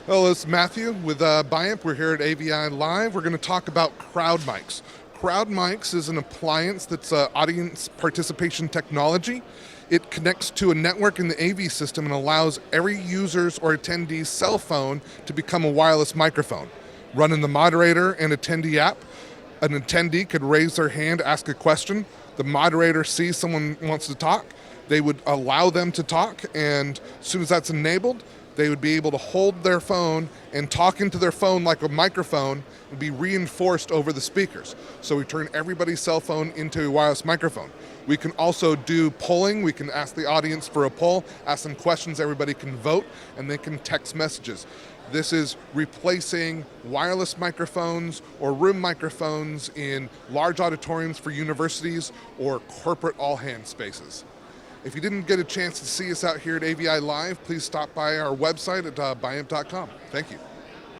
Hello, it's Matthew with Biamp. We're here at AVI Live. We're going to talk about crowd mics. Crowd mics is an appliance that's audience participation technology. It connects to a network in the AV system and allows every user's or attendee's cell phone to become a wireless microphone. Run in the moderator and attendee app. An attendee could raise their hand, ask a question. The moderator sees someone wants to talk. They would allow them to talk, and as soon as that's enabled, they would be able to hold their phone and talk into their phone like a microphone and be reinforced over the speakers. So we turn everybody's cell phone into a wireless microphone. We can also do polling. We can ask the audience for a poll, ask them questions, everybody can vote, and they can text messages. This is replacing wireless microphones or room microphones in large auditoriums for universities or corporate all-hand spaces. If you didn't get a chance to see us out here at AVI Live, please stop by our website at biamp.com. Thank you.